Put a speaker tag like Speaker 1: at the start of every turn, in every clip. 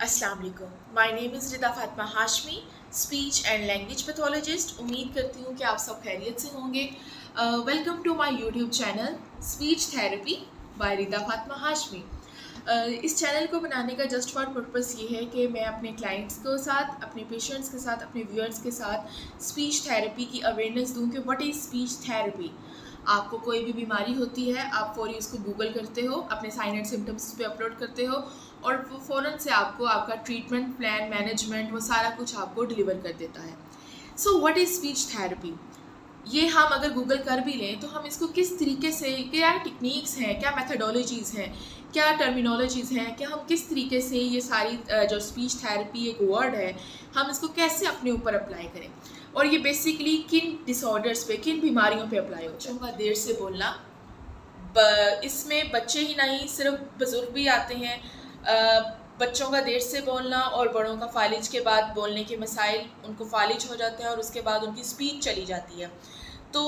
Speaker 1: अस्सलाम वालेकुम। My name is Rida Fatima Hashmi, speech and language pathologist. उम्मीद करती हूँ कि आप सब खैरियत से होंगे। Welcome to my YouTube channel speech therapy by Rida Fatima Hashmi. इस चैनल को बनाने का जस्ट फॉर पर्पस ये है कि मैं अपने क्लाइंट्स के साथ, अपने पेशेंट्स के साथ, अपने व्यूअर्स के साथ स्पीच थेरेपी की अवेयरनेस दूँ कि व्हाट इज़ स्पीच थेरेपी। आपको कोई भी बीमारी होती है, आप फौरी उसको गूगल करते हो, अपने साइन एंड सिम्टम्स पे अपलोड करते हो और वो फ़ौरन से आपको आपका ट्रीटमेंट प्लान, मैनेजमेंट, वो सारा कुछ आपको डिलीवर कर देता है। So what is speech therapy? ये हम अगर गूगल कर भी लें तो हम इसको किस तरीके से, क्या टेक्निक्स हैं, क्या मेथडोलॉजीज़ हैं, क्या टर्मिनोलॉजीज़ हैं, कि हम किस तरीके से ये सारी जो स्पीच थेरेपी एक वर्ड है, हम इसको कैसे अपने ऊपर अप्लाई करें और ये बेसिकली किन डिसऑर्डर्स पे, किन बीमारियों पे अप्लाई होता है। बच्चों का देर से बोलना, इसमें बच्चे ही नहीं सिर्फ बुज़ुर्ग भी आते हैं। बच्चों का देर से बोलना और बड़ों का फालिज के बाद बोलने के मसाइल, उनको फालिज हो जाते हैं और उसके बाद उनकी स्पीच चली जाती है। तो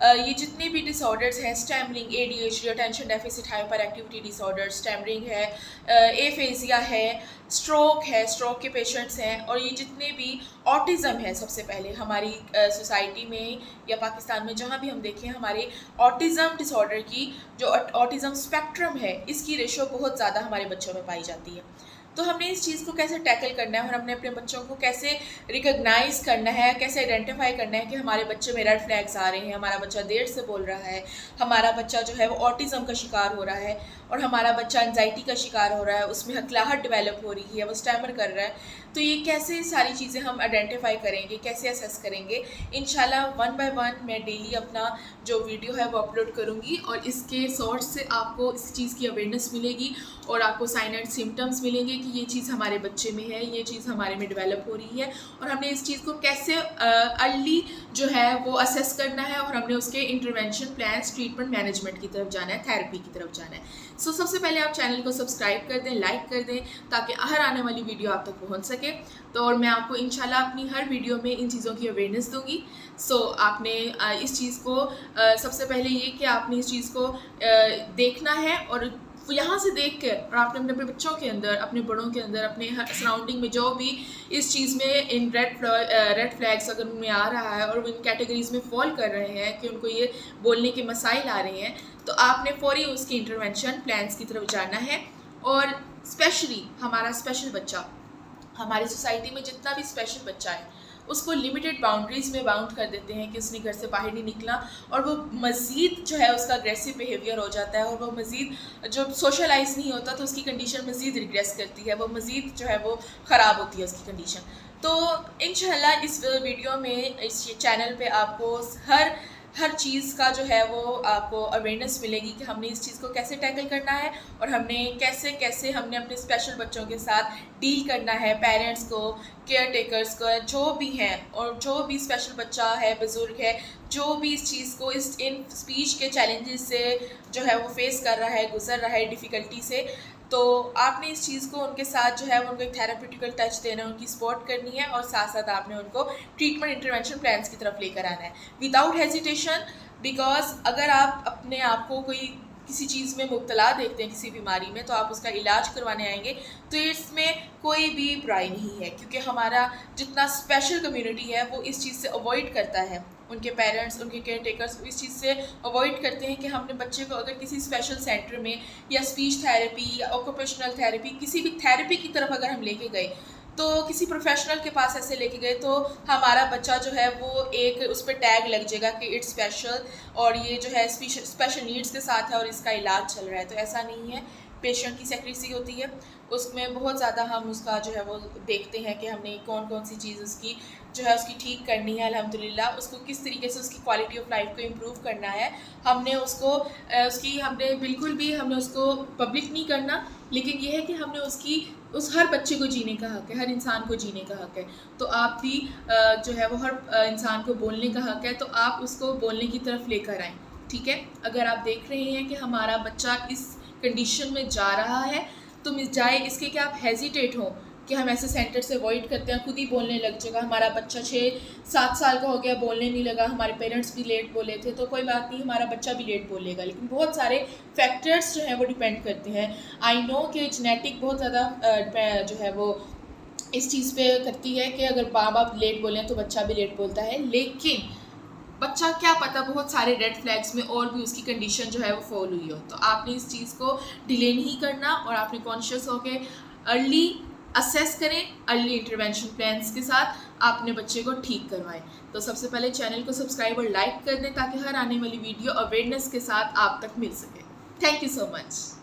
Speaker 1: ये जितने भी डिसऑर्डर्स हैं, stammering, ADHD, attention deficit hyper activity disorder, stammering है, एफेजिया है, स्ट्रोक के पेशेंट्स हैं, और ये जितने भी ऑटिज़म है, सबसे पहले हमारी सोसाइटी में या पाकिस्तान में जहाँ भी हम देखें, हमारे ऑटिज़म डिसऑर्डर की जो ऑटिज़म स्पेक्ट्रम है, इसकी रेशो बहुत ज़्यादा हमारे बच्चों में पाई जाती है। तो हमने इस चीज़ को कैसे टैकल करना है और हमने अपने बच्चों को कैसे रिकॉग्नाइज़ करना है, कैसे आइडेंटिफाई करना है कि हमारे बच्चे में रेड फ्लैग्स आ रहे हैं, हमारा बच्चा देर से बोल रहा है, हमारा बच्चा जो है वो ऑटिज़म का शिकार हो रहा है, और हमारा बच्चा एंजाइटी का शिकार हो रहा है, उसमें हकलाहट डेवलप हो रही है, वो स्टैमर कर रहा है। तो ये कैसे सारी चीज़ें हम आइडेंटिफाई करेंगे, कैसे असेस करेंगे, इंशाल्लाह वन बाय वन मैं डेली अपना जो वीडियो है वो अपलोड करूँगी और इसके सोर्स से आपको इस चीज़ की अवेयरनेस मिलेगी और आपको साइन एंड सिम्टम्स मिलेंगे कि ये चीज़ हमारे बच्चे में है, ये चीज़ हमारे में डेवलप हो रही है और हमने इस चीज़ को कैसे अर्ली जो है वो असेस करना है और हमने उसके इंटरवेंशन प्लान्स, ट्रीटमेंट, मैनेजमेंट की तरफ जाना है, थेरेपी की तरफ जाना है। सो सबसे पहले आप चैनल को सब्सक्राइब कर दें, लाइक कर दें, ताकि हर आने वाली वीडियो आप तक पहुंच सके। तो और मैं आपको इंशाल्लाह अपनी हर वीडियो में इन चीज़ों की अवेयरनेस दूंगी। सो आपने इस चीज़ को सबसे पहले ये कि आपने इस चीज़ को देखना है और यहाँ से देख कर, और आपने अपने बच्चों के अंदर, अपने बड़ों के अंदर, अपने सराउंडिंग में जो भी इस चीज़ में इन रेड फ्लैग्स अगर उनमें आ रहा है और वो इन कैटेगरीज में फॉल कर रहे हैं कि उनको ये बोलने के मसाइल आ रहे हैं, तो आपने फौरी उसकी इंटरवेंशन प्लान्स की तरफ जाना है। और स्पेशली हमारा स्पेशल बच्चा, हमारी सोसाइटी में जितना भी स्पेशल बच्चा है, उसको लिमिटेड बाउंड्रीज़ में बाउंड कर देते हैं कि उसने घर से बाहर नहीं निकला, और वो मज़ीद जो है उसका अग्रेसिव बिहेवियर हो जाता है और वो मज़ीद जो सोशलाइज नहीं होता तो उसकी कंडीशन मज़ीद रिग्रेस करती है, वो मज़ीद जो है वो ख़राब होती है उसकी कंडीशन। तो इंशाल्लाह इस वीडियो में, इस चैनल पे आपको हर चीज़ का जो है वो आपको अवेयरनेस मिलेगी कि हमने इस चीज़ को कैसे टैकल करना है और हमने कैसे कैसे हमने अपने स्पेशल बच्चों के साथ डील करना है, पेरेंट्स को, केयर टेकर्स को, जो भी हैं, और जो भी स्पेशल बच्चा है, बुज़ुर्ग है, जो भी इस चीज़ को, इन स्पीच के चैलेंजेस से जो है वो फेस कर रहा है, गुजर रहा है डिफ़िकल्टी से, तो आपने इस चीज़ को उनके साथ जो है वो उनको एक थेराप्यूटिकल टच देना, उनकी सपोर्ट करनी है और साथ साथ आपने उनको ट्रीटमेंट इंटरवेंशन प्लान्स की तरफ लेकर आना है विदाउट हेजिटेशन। बिकॉज अगर आप अपने आप को कोई किसी चीज़ में मुब्तला देखते हैं, किसी बीमारी में, तो आप उसका इलाज करवाने आएंगे तो इसमें कोई भी बुराई नहीं है, क्योंकि हमारा जितना स्पेशल कम्युनिटी है वो इस चीज़ से अवॉइड करता है, उनके पेरेंट्स, उनके केयर टेकर्स इस चीज़ से अवॉइड करते हैं कि हमने बच्चे को अगर किसी स्पेशल सेंटर में या स्पीच थेरेपी या ऑक्यूपेशनल थेरेपी, किसी भी थेरेपी की तरफ अगर हम लेके गए, तो किसी प्रोफेशनल के पास ऐसे लेके गए, तो हमारा बच्चा जो है वो एक उस पर टैग लग जाएगा कि इट्स स्पेशल और ये जो है स्पेशल नीड्स के साथ है और इसका इलाज चल रहा है। तो ऐसा नहीं है, पेशेंट की सेक्रेसी होती है, उसमें बहुत ज़्यादा हम उसका जो है वो देखते हैं कि हमने कौन कौन सी चीज़ उसकी जो है उसकी ठीक करनी है, अल्हम्दुलिल्लाह उसको किस तरीके से उसकी क्वालिटी ऑफ लाइफ को इम्प्रूव करना है। हमने उसको हमने बिल्कुल भी हमने उसको पब्लिक नहीं करना, लेकिन ये है कि हमने उस हर बच्चे को जीने का हक़ है, हर इंसान को जीने का हक़ है। तो आप भी जो है वो हर इंसान को बोलने का हक़ है, तो आप उसको बोलने की तरफ लेकर आएँ, ठीक है। अगर आप देख रहे हैं कि हमारा बच्चा इस कंडीशन में जा रहा है, तो जाए इसके कि आप हेजिटेट हों कि हम ऐसे सेंटर से अवॉइड करते हैं, खुद ही बोलने लग जाएगा, हमारा बच्चा 6-7 साल का हो गया, बोलने नहीं लगा, हमारे पेरेंट्स भी लेट बोले थे, तो कोई बात नहीं, हमारा बच्चा भी लेट बोलेगा। लेकिन बहुत सारे फैक्टर्स जो हैं वो डिपेंड करते हैं। आई नो कि जेनेटिक बहुत ज़्यादा जो है वो इस चीज़ पे करती है कि अगर माँ बाप लेट बोलें तो बच्चा भी लेट बोलता है, लेकिन बच्चा क्या पता बहुत सारे रेड फ्लैग्स में और भी उसकी कंडीशन जो है वो फॉल हुई हो। तो आपने इस चीज़ को डिले नहीं करना और आपने कॉन्शियस होकर अर्ली असेस करें, अर्ली इंटरवेंशन प्लान्स के साथ अपने बच्चे को ठीक करवाएं। तो सबसे पहले चैनल को सब्सक्राइब और लाइक कर दें ताकि हर आने वाली वीडियो अवेयरनेस के साथ आप तक मिल सके। Thank you so much.